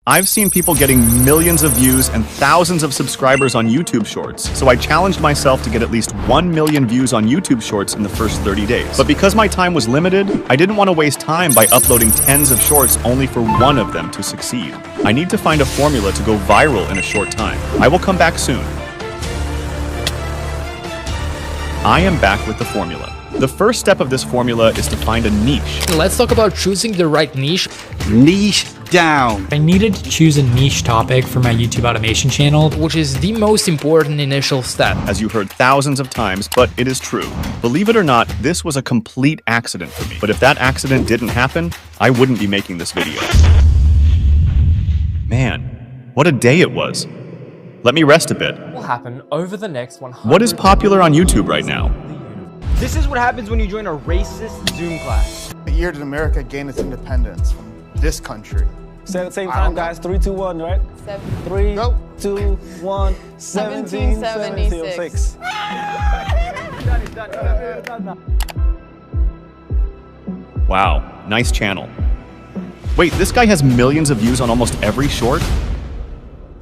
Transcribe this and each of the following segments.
I've seen people getting millions of views and thousands of subscribers on YouTube Shorts, so I challenged myself to get at least 1 million views on YouTube Shorts in the first 30 days. But because my time was limited, I didn't want to waste time by uploading tens of shorts only for one of them to succeed. I need to find a formula to go viral in a short time. I will come back soon. I am back with the formula. The first step of this formula is to find a niche. Let's talk about choosing the right niche. Niche down. I needed to choose a niche topic for my YouTube automation channel, Which is the most important initial step. As you heard thousands of times, but it is true. Believe it or not, this was a complete accident for me. But if that accident didn't happen, I wouldn't be making this video. Man, what a day it was. Let me rest a bit. Will happen over the next 100. What is popular on YouTube right now? This is what happens when you join a racist Zoom class. The year did America gain its independence from this country? Say at the same time, guys. 3, 2, 1, right? 3, Go. 2, 1, 1776. Wow, nice channel. Wait, this guy has millions of views on almost every short?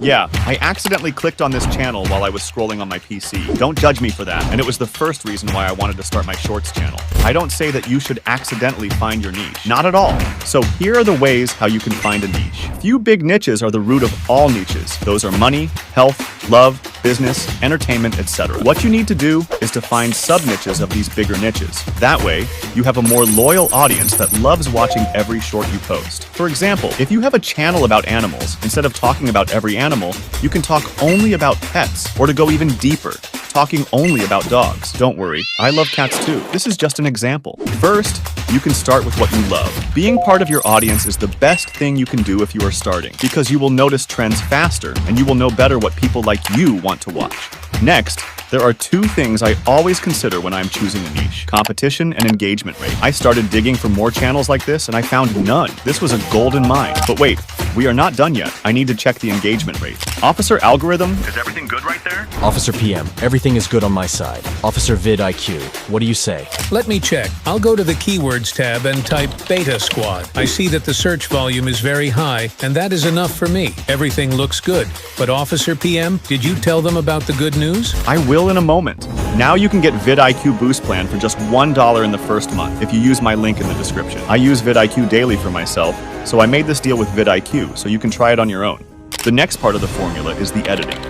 Yeah, I accidentally clicked on this channel while I was scrolling on my PC. Don't judge me for that, and it was the first reason why I wanted to start my shorts channel. I don't say that you should accidentally find your niche. Not at all. So here are the ways how you can find a niche. Few big niches are the root of all niches. Those are money, health, love, business, entertainment, etc. What you need to do is to find sub-niches of these bigger niches. That way, you have a more loyal audience that loves watching every short you post. For example, if you have a channel about animals, instead of talking about every animal, you can talk only about pets, or to go even deeper, talking only about dogs. Don't worry, I love cats too. This is just an example. First, you can start with what you love. Being part of your audience is the best thing you can do if you are starting, because you will notice trends faster, and you will know better what people like you want to watch. Next, there are two things I always consider when I'm choosing a niche: competition and engagement rate. I started digging for more channels like this and I found none. This was a golden mine. But wait, we are not done yet. I need to check the engagement rate. Officer Algorithm, is everything good right there? Officer PM, everything is good on my side. Officer vidIQ, what do you say? Let me check. I'll go to the Keywords tab and type Beta Squad. I see that the search volume is very high, and that is enough for me. Everything looks good. But Officer PM, did you tell them about the good news? I will in a moment. Now you can get vidIQ Boost Plan for just $1 in the first month if you use my link in the description. I use vidIQ daily for myself, so I made this deal with vidIQ so you can try it on your own. The next part of the formula is the editing.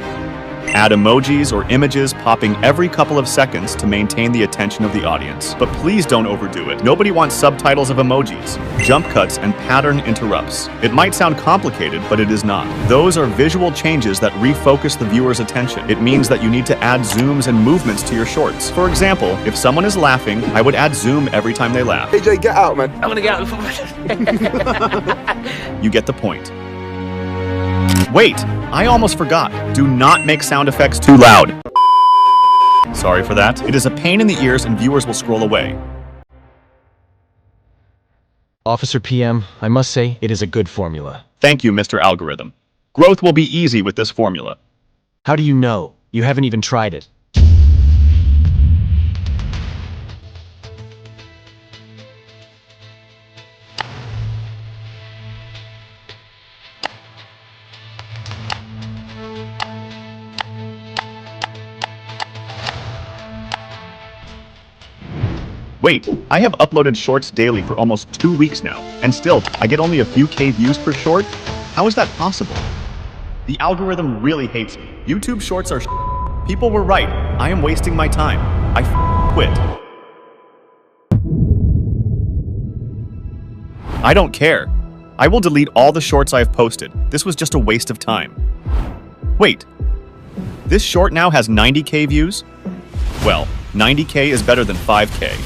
Add emojis or images popping every couple of seconds to maintain the attention of the audience. But please don't overdo it. Nobody wants subtitles of emojis, jump cuts, and pattern interrupts. It might sound complicated, but it is not. Those are visual changes that refocus the viewer's attention. It means that you need to add zooms and movements to your shorts. For example, if someone is laughing, I would add zoom every time they laugh. AJ, get out, man. I'm gonna get out. You get the point. Wait, I almost forgot. Do not make sound effects too loud. Sorry for that. It is a pain in the ears and viewers will scroll away. Officer PM, I must say, it is a good formula. Thank you, Mr. Algorithm. Growth will be easy with this formula. How do you know? You haven't even tried it. Wait, I have uploaded shorts daily for almost 2 weeks now, and still, I get only a few K views per short? How is that possible? The algorithm really hates me. YouTube shorts are People were right. I am wasting my time. I quit. I don't care. I will delete all the shorts I have posted. This was just a waste of time. Wait, this short now has 90K views? Well, 90K is better than 5K.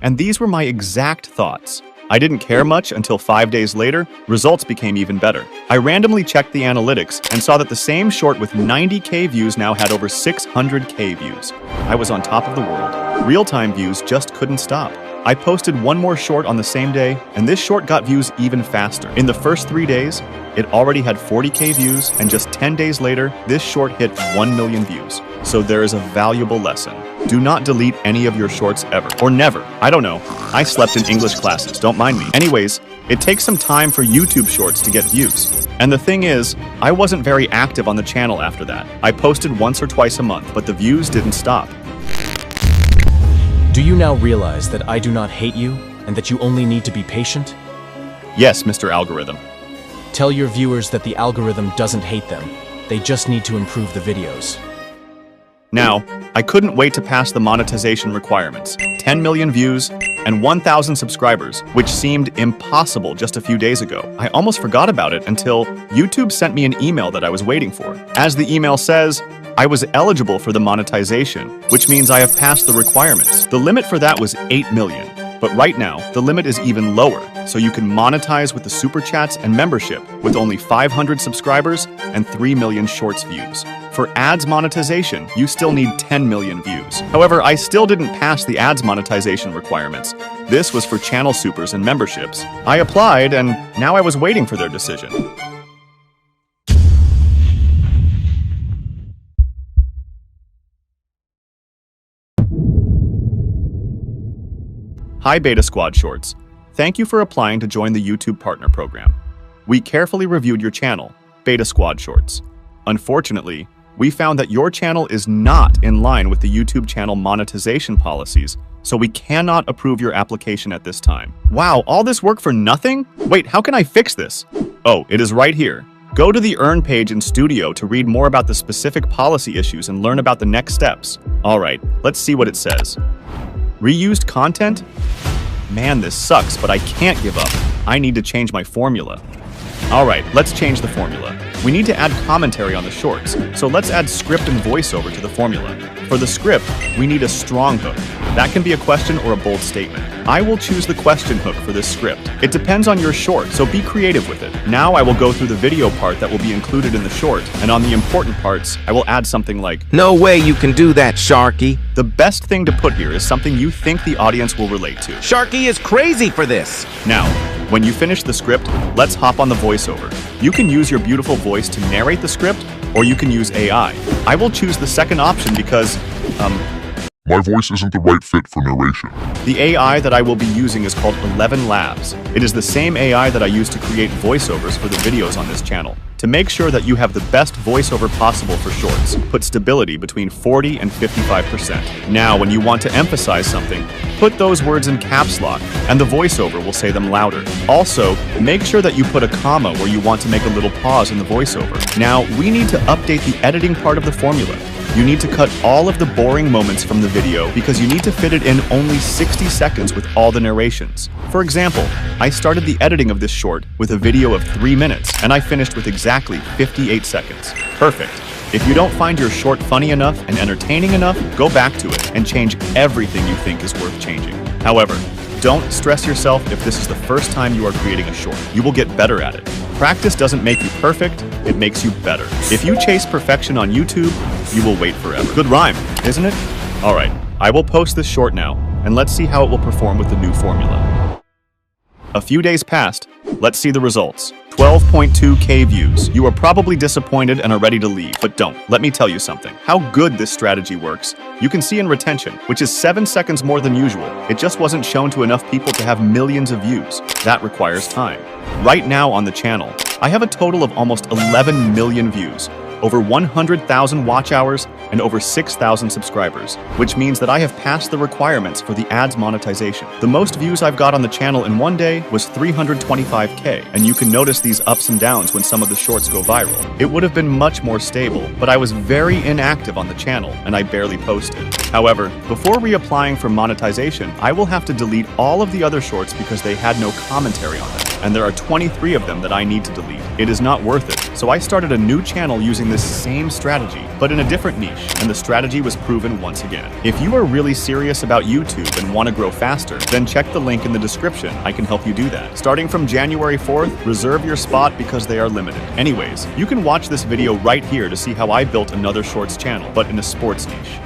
And these were my exact thoughts. I didn't care much until 5 days later, results became even better. I randomly checked the analytics and saw that the same short with 90K views now had over 600K views. I was on top of the world. Real-time views just couldn't stop. I posted one more short on the same day, and this short got views even faster. In the first 3 days, it already had 40K views, and just 10 days later, this short hit 1 million views. So there is a valuable lesson. Do not delete any of your shorts ever. Or never. I don't know. I slept in English classes, don't mind me. Anyways, It takes some time for YouTube Shorts to get views. And the thing is, I wasn't very active on the channel after that. I posted once or twice a month, but the views didn't stop. Do you now realize that I do not hate you and that you only need to be patient? Yes, Mr. Algorithm. Tell your viewers that the algorithm doesn't hate them. They just need to improve the videos. Now, I couldn't wait to pass the monetization requirements. 10 million views and 1,000 subscribers, which seemed impossible just a few days ago. I almost forgot about it until YouTube sent me an email that I was waiting for. As the email says, I was eligible for the monetization, which means I have passed the requirements. The limit for that was 8 million. But right now, the limit is even lower, so you can monetize with the super chats and membership with only 500 subscribers and 3 million shorts views. For ads monetization, you still need 10 million views. However, I still didn't pass the ads monetization requirements. This was for channel supers and memberships. I applied, and now I was waiting for their decision. Hi Beta Squad Shorts. Thank you for applying to join the YouTube Partner Program. We carefully reviewed your channel, Beta Squad Shorts. Unfortunately, we found that your channel is not in line with the YouTube channel monetization policies, so we cannot approve your application at this time. Wow, all this work for nothing? Wait, how can I fix this? Oh, it is right here. Go to the Earn page in Studio to read more about the specific policy issues and learn about the next steps. Alright, let's see what it says. Reused content? Man, this sucks, but I can't give up. I need to change my formula. Alright, let's change the formula. We need to add commentary on the shorts, so let's add script and voiceover to the formula. For the script, we need a strong hook. That can be a question or a bold statement. I will choose the question hook for this script. It depends on your short, so be creative with it. Now I will go through the video part that will be included in the short, and on the important parts, I will add something like, "No way you can do that, Sharky." The best thing to put here is something you think the audience will relate to. Sharky is crazy for this. Now, when you finish the script, let's hop on the voiceover. You can use your beautiful voice to narrate the script, or you can use AI. I will choose the second option because, my voice isn't the right fit for narration. The AI that I will be using is called 11 Labs. It is the same AI that I use to create voiceovers for the videos on this channel. To make sure that you have the best voiceover possible for shorts, put stability between 40 and 55%. Now, when you want to emphasize something, put those words in caps lock, and the voiceover will say them louder. Also, make sure that you put a comma where you want to make a little pause in the voiceover. Now, we need to update the editing part of the formula. You need to cut all of the boring moments from the video because you need to fit it in only 60 seconds with all the narrations. For example, I started the editing of this short with a video of 3 minutes, and I finished with exactly 58 seconds. Perfect. If you don't find your short funny enough and entertaining enough, go back to it and change everything you think is worth changing. However, don't stress yourself if this is the first time you are creating a short. You will get better at it. Practice doesn't make you perfect, it makes you better. If you chase perfection on YouTube, you will wait forever. Good rhyme, isn't it? Alright, I will post this short now, and let's see how it will perform with the new formula. A few days passed. Let's see the results. 12.2k views. You are probably disappointed and are ready to leave, but don't. Let me tell you something. How good this strategy works. You can see in retention, which is 7 seconds more than usual. It just wasn't shown to enough people to have millions of views. That requires time. Right now on the channel, I have a total of almost 11 million views, over 100,000 watch hours, and over 6,000 subscribers, which means that I have passed the requirements for the ads monetization. The most views I've got on the channel in one day was 325k, and you can notice these ups and downs when some of the shorts go viral. It would have been much more stable, but I was very inactive on the channel, and I barely posted. However, before reapplying for monetization, I will have to delete all of the other shorts because they had no commentary on them, and there are 23 of them that I need to delete. It is not worth it, so I started a new channel using this same strategy, but in a different niche, and the strategy was proven once again. If you are really serious about YouTube and want to grow faster, then check the link in the description. I can help you do that. Starting from January 4th, reserve your spot because they are limited. Anyways, you can watch this video right here to see how I built another shorts channel, but in a sports niche.